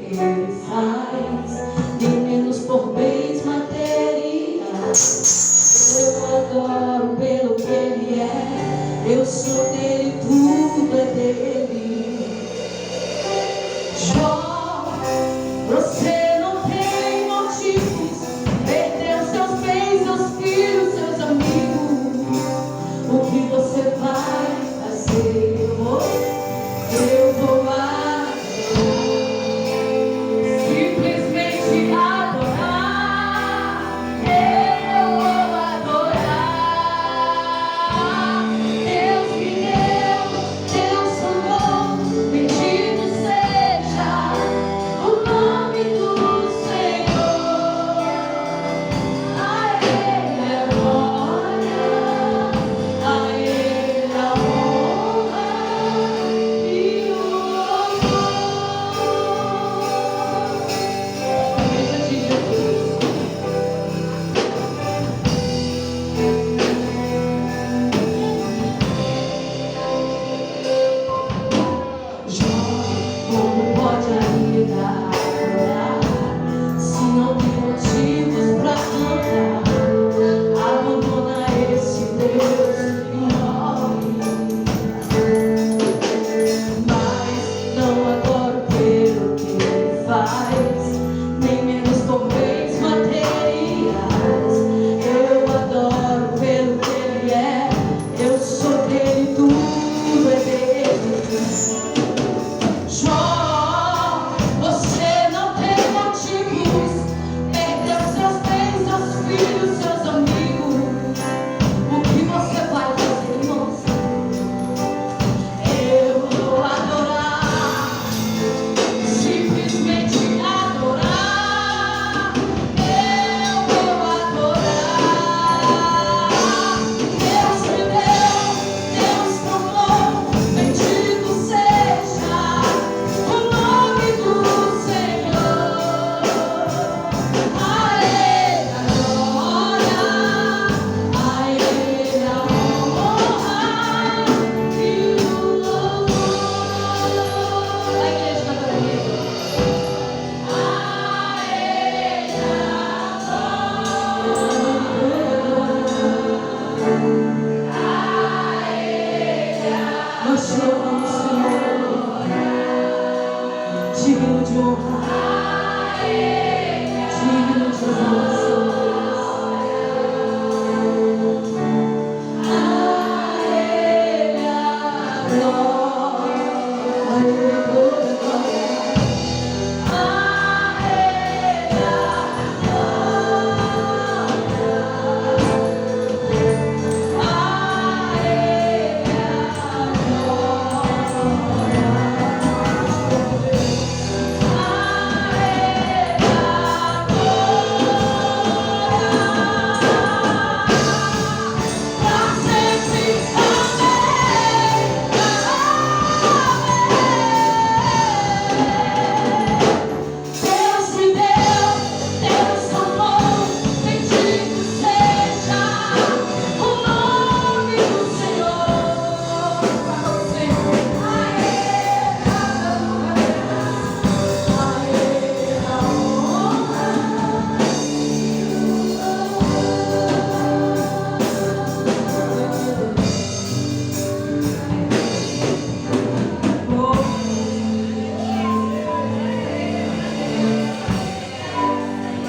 Ele faz, nem menos por bens materiais. Eu adoro pelo que Ele é, eu sou dele, tudo é dele. Jó, você não tem motivos, perdeu seus bens, seus filhos, seus amigos. O que você vai fazer? Eu vou adorar, simplesmente adorar. Eu vou adorar. Deus me deu, Deus amou, bendito seja o nome do Senhor. A Ele a glória, a Ele a honra e o louvor. Igreja de Jesus. Jó, como pode ainda adorar se não tem motivos pra cantar? Abandona esse Deus e morre. Mas não adoro pelo que Ele faz, nem menos por bens materiais. Eu adoro pelo que Ele é, eu sou dele, tudo é dele. Jó, você não tem motivos, perdeu seus bens, seus filhos, seus amigos. O que você vai fazer, moça? Eu vou adorar, simplesmente adorar. Eu vou adorar. Deus me deu, Deus tomou, bendito seja o nome do Senhor. A Ele a glória, a Ele a honra e o louvor. A igreja canta comigo. A Ele a glória, nós te louvamos, Senhor, digno de honra.